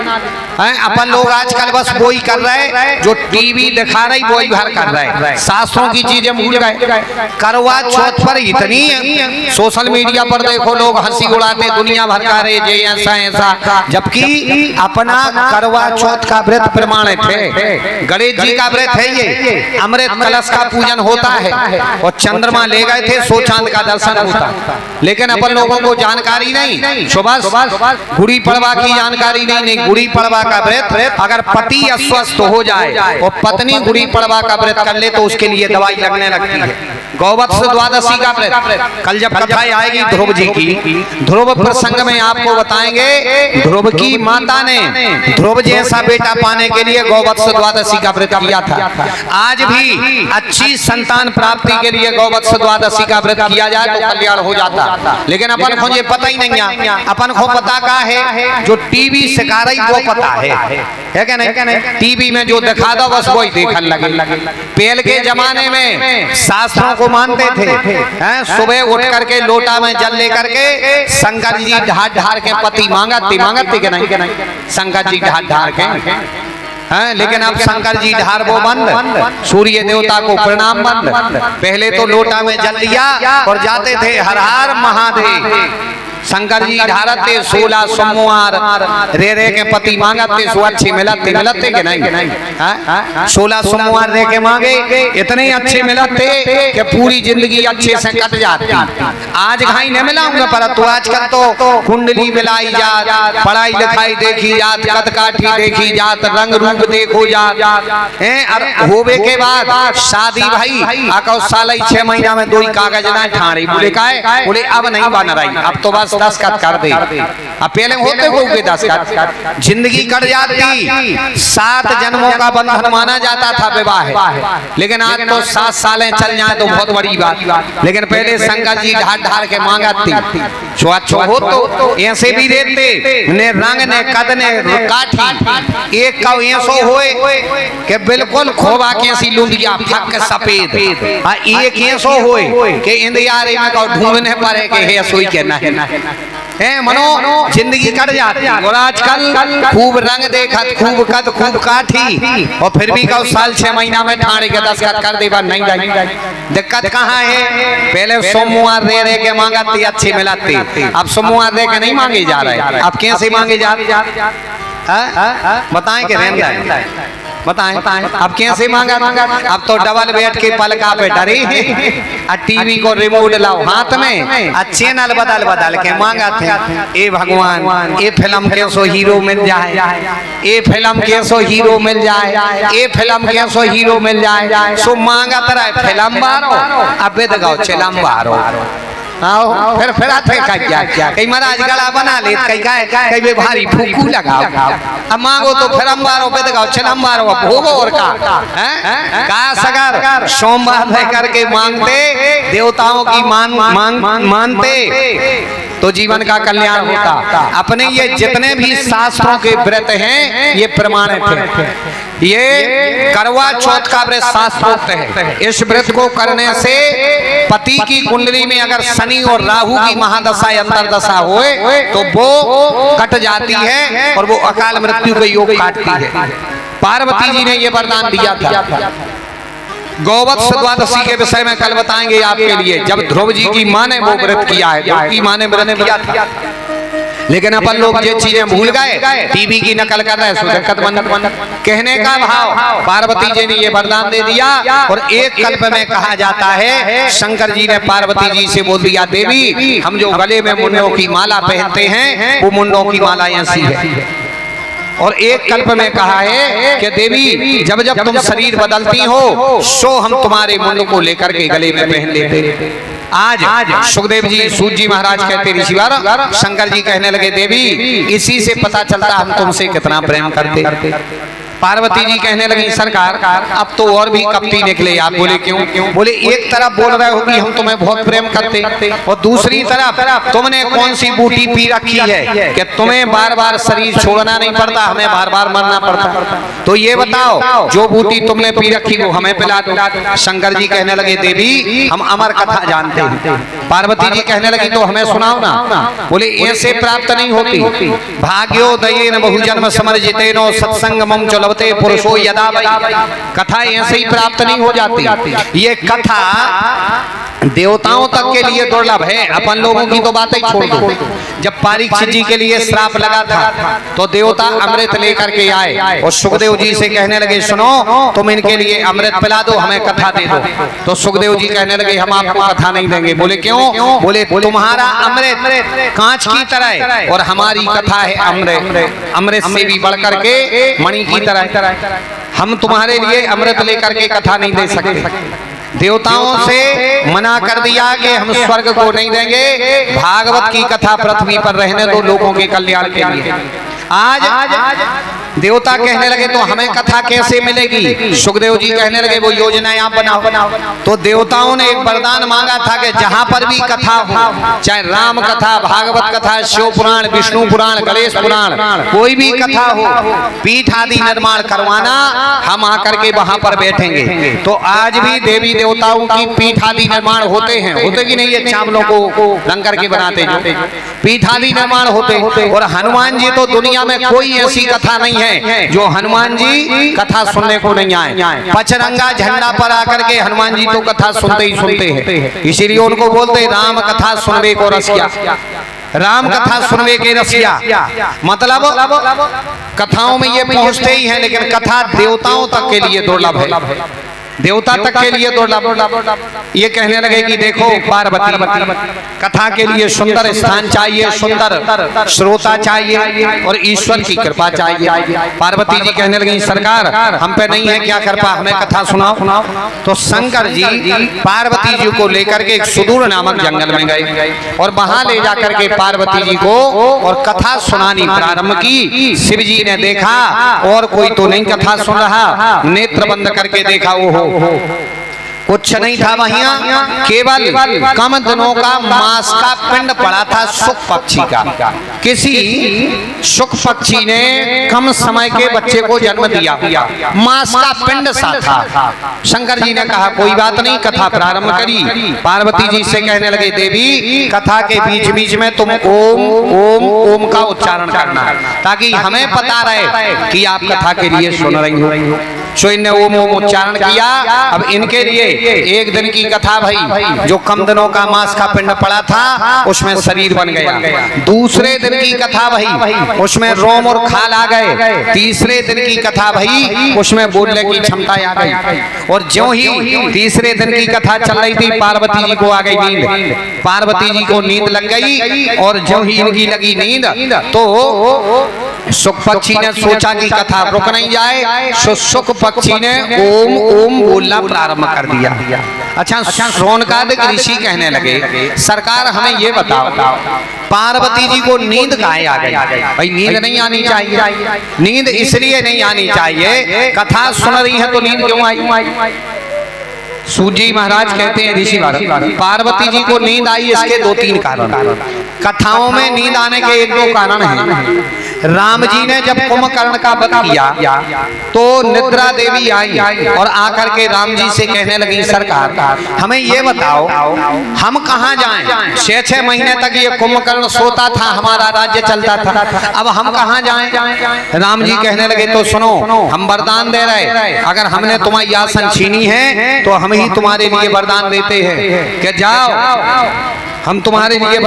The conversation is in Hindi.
हैं। अपन लोग आजकल बस वो ही कर रहे हैं जो टीवी दिखा रही वो ही भर कर रहे हैं, शास्त्रों की चीजें भूल गए। करवा चौथ पर इतनी सोशल मीडिया पर देखो लोग हंसी उड़ाते दुनिया भर का रे जे ऐसा ऐसा, जबकि अपना करवा चौथ का व्रत प्रमाणित है। गणेश जी का व्रत है ये, अमृत कलश का पूजन होता है और चंद्रमा ले गए थे सो चांद का दर्शन होता, लेकिन अपन लोगों को जानकारी नहीं। सुबह गुड़ी पड़वा की जानकारी नहीं। गुड़ी पड़वा का व्रत अगर पति अस्वस्थ हो जाए और पत्नी गुड़ी पड़वा का व्रत कर ले तो उसके लिए दवाई लगने लगती है। गौवत्स द्वादशी का व्रत कल जब कथा आएगी ध्रुव जी की, ध्रुव प्रसंग में आपको बताएंगे ध्रुव की माता ने ध्रुव जैसा बेटा पाने के लिए गौवत्स द्वादशी का व्रत किया था। आज भी अच्छी संतान प्राप्ति के लिए गौवत्स द्वादशी का व्रत किया जाए तो कल्याण हो जाता, लेकिन अपन को ये पता ही नहीं है। अपन को पता का है जो टीवी सिखा रही वो पता है क्या नहीं? टीवी में जो दिखा दो बस वही देखने लगे। पहले के जमाने में शास्त्रों को मानते थे, सुबह उठ करके लोटा में जल लेकर के शंकर जी ढार ढार के पति मांगते के नहीं, शंकर जी ढार ढार के हैं। लेकिन अब शंकर जी ढार वो बंद, सूर्य देवता को प्रणाम बंद। पहले तो लोटा में जल लिया और जाते थे हर हर महादेव। शंकर जी ढारते 16 सोमवार रे रे के पति मांगते सो अच्छे मिलते के नहीं? 16 सोमवार रे के मांगे इतने अच्छे मिलते कि पूरी जिंदगी अच्छे से कट जाती। आज घाई नहीं मिलाऊंगा पर तो आजकल तो कुंडली मिलाई जात, पढ़ाई लिखाई देखी जात, कदकाठी देखी जात, रंग रूप देखो जात। होवे के बाद शादी भाई आका साल 6 महीना में 2 कागज ना ठाड़ी बोले बोले अब नहीं बन रही, अब तो बस 10 कर दे। अब पहले होते हुए 10 जिंदगी कट जाती। 7 जन्मों का बंधन माना जाता था विवाह, लेकिन आज तो 7 सालें चल जाए तो बहुत बड़ी बात। लेकिन पहले शंकर जी ढार ढार के मांगती छो हो तो ऐसे भी देते ने रंग ने कद ने काठी एक का ऐसो होए कि बिल्कुल खोबा कैसी लुंदिया फक सफेद, एक ऐसो होए कि इंदियारे में को ढूंढने पड़े कि है सोई के ना है मनो जिंदगी कट जाती। और आजकल खूब रंग देखत, खूब कद, खूब काठी और फिर भी का साल 6 महीना में ठाणे के 10 कर देवा नहीं जाए। दिक्कत कहाँ है? पहले सोमवार रे के मांगती अच्छी मिलती, अब सोमवार रे के नहीं मांगे जा रहे। अब कैसे मांगे जा रहे बताएं कि रहने जाए बताएं अब कैसे मांगा? अब तो डबल बेड के पलका पे डरी और टीवी को रिमोट लाओ हाथ में, अच्छे नल बदल के मांगा थे। ए भगवान ये फिल्म कैसो हीरो मिल जाए, ये फिल्म कैसो हीरो मिल जाए, ये फिल्म कैसो हीरो मिल जाए। सो मांगा तरह फिल्म बारो अब गाओ चिलम बारो आओ फिर आते क्या कई महाराज गला बना ले कई वे भारी फूकू लगाओ। अब मांगो तो फिर हम बारो पे लगाओ चलम बारो भोगो और का सगर सोमवार रह करके मांगते देवताओं की मानते तो जीवन का कल्याण होता। अपने ये जितने भी शास्त्रों के व्रत हैं ये प्रमाणित है। ये करवा चौथ का व्रत शास्त्रोक्त है। इस व्रत को करने से पति की कुंडली में अगर शनि और राहु की महादशा या अंतरदशा होए तो वो कट जाती है और वो अकाल मृत्यु के योग काटती है। पार्वती जी ने ये वरदान दिया था। गौवत्स द्वादशी के विषय में कल बताएंगे आपके लिए। जब ध्रुव जी की माँ ने वो व्रत किया है, ध्रुव की माँ ने व्रत किया था, लेकिन अपन लोग ये चीजें भूल गए, टीवी की नकल कर रहे हैं। कहने का भाव पार्वती जी ने ये वरदान दे दिया। और एक कल्प में कहा जाता है शंकर जी ने पार्वती जी से बोल दिया, देवी हम जो गले में मुंडों की माला पहनते हैं वो मुंडों की माला ऐसी है। और एक कल्प में कहा है कि देवी जब जब तुम शरीर बदलती हो सो हम तुम्हारे मुंड को लेकर के गले में पहन लेते। आज सुखदेव जी सूत जी महाराज कहते ऋषिवार शंकर जी कहने लगे देवी इसी से पता चलता हम तुमसे कितना प्रेम करते। पार्वती जी कहने लगी सरकार अब तो और भी कपटी निकले आप। बोले क्यों? बोले एक तरफ बोल रहे हो कि हम तुम्हें बहुत प्रेम करते और दूसरी तरफ तुमने कौन सी बूटी पी रखी है कि तुम्हें बार बार शरीर छोड़ना नहीं पड़ता, हमें बार बार मरना पड़ता। तो ये बताओ जो बूटी तुमने पी रखी वो हमें पिला दो। शंकर जी कहने लगे देवी हम अमर कथा जानते हैं, पार्वती जी कहने लगी तो हमें सुनाओ ना। बोले ऐसे प्राप्त नहीं होती। भाग्योदयेन बहुजन्म समर्जितेनो सत्संगमं च लभते पुरुषो यदा वै। कथा ऐसे ही प्राप्त नहीं हो जाती। ये कथा देवताओं तक के लिए दुर्लभ है, अपन लोगों की तो बातें छोड़ दो। जब परीक्षित जी के लिए श्राप लगा था तो देवता अमृत लेकर के आए और सुखदेव जी से कहने लगे सुनो तुम इनके लिए अमृत पिला दो, हमें कथा दे दो। तो सुखदेव जी कहने लगे हम आपको कथा नहीं देंगे। बोले क्यों? बोले तुम्हारा अमृत कांच की तरह है और हमारी कथा है अमृत, अमृत से भी बढ़कर के मणि की तरह। हम तुम्हारे लिए अमृत लेकर के कथा नहीं दे सकते। देवताओं से मना कर दिया कि हम स्वर्ग को नहीं देंगे, भागवत की कथा पृथ्वी पर रहने दो लोगों के कल्याण के लिए। आज देवता कहने लगे तो हमें कथा कैसे मिलेगी? सुखदेव जी कहने लगे वो योजनाएं आप बनाओ। तो देवताओं ने एक वरदान मांगा था कि जहां पर भी कथा हो, चाहे राम कथा, भागवत कथा, शिव पुराण, विष्णु पुराण, गणेश पुराण, कोई भी कथा हो, पीठ आदि निर्माण करवाना, हम आकर के वहां पर बैठेंगे। तो आज भी देवी देवताओं की पीठ आदि निर्माण होते हैं, होते कि नहीं? ये चावलों को रंग करके बनाते जो पीठ आदि निर्माण होते। और हनुमान जी तो दुनिया में कोई ऐसी कथा नहीं है जो हनुमान जी कथा सुनने को नहीं आए। पचरंगा झंडा पर आकर के हनुमान जी तो कथा सुनते ही सुनते हैं। इसीलिए उनको बोलते राम कथा सुनवे को रसिया, राम कथा सुनवे के रसिया। मतलब कथाओं में ये पहुंचते ही हैं, लेकिन कथा देवताओं तक के लिए दुर्लभ है, देवता तक के लिए दुर्लभ। ये कहने लगे कि देखो पार्वती, कथा के लिए सुंदर स्थान चाहिए, सुंदर श्रोता चाहिए और ईश्वर की कृपा चाहिए। पार्वती जी कहने लगी सरकार हम पे नहीं है क्या कृपा, हमें कथा सुनाओ। तो शंकर जी पार्वती जी को लेकर के एक सुदूर नामक जंगल में गए और वहां ले जाकर के पार्वती जी को और कथा सुनानी प्रारंभ की। शिव जी ने देखा और कोई तो नहीं कथा सुन रहा, नेत्र बंद करके देखा वो कुछ नहीं था, वहीं केवल कम दिनों का मांस का पिंड पड़ा था शुक पक्षी का। किसी शुक पक्षी ने कम समय के बच्चे को जन्म दिया, मांस का पिंड सा था। शंकर जी ने कहा कोई बात नहीं, कथा प्रारंभ करी। पार्वती जी से कहने लगे देवी कथा के बीच बीच में तुम ओम ओम ओम का उच्चारण करना ताकि हमें पता रहे कि आप कथा के लिए सुन रही हो। सो इनने ओम ओम उच्चारण किया। अब इनके लिए एक दिन की कथा भाई, जो कम दिनों का मांस का पिंड पड़ा था उसमें शरीर बन गया। दूसरे दिन की कथा भाई, उसमें रोम और खाल आ गए। तीसरे दिन की कथा भाई, उसमें बोलने की क्षमता आ गई। और ज्यों ही तीसरे दिन की कथा चल रही थी पार्वती जी को आ गई नींद। पार्वती जी को नींद लग गई और ज्यों ही इनकी लगी नींद तो शुक पक्षी ने सोचा कि कथा रुक नहीं जाए। शुक पक्षी ने ओम ओम बोलना प्रारंभ कर दिया। अच्छा शौनकादिक ऋषि कहने लगे सरकार हमें ये बताओ पार्वती जी को नींद काहे आ गई? भाई नींद नहीं आनी चाहिए। नींद इसलिए नहीं आनी चाहिए, कथा सुन रही है तो नींद क्यों आई? सूजी महाराज कहते हैं ऋषि पार्वती जी को नींद आई इसके दो तीन कारण। कथाओं में नींद आने के एक दो कारण हैं। राम जी ने जब कुंभकर्ण का वध किया तो निद्रा देवी आई और आकर के राम जी से कहने लगी सरकार हमें ये बताओ हम कहाँ जाएं? 6-6 महीने तक ये कुंभकर्ण सोता था, हमारा राज्य चलता था, अब हम कहाँ जाएं? राम जी कहने लगे तो सुनो हम वरदान दे रहे, अगर हमने तुम्हारी आसन छीनी है तो हम ही तुम्हारे लिए वरदान देते हैं कि जाओ हम तुम्हारे लिए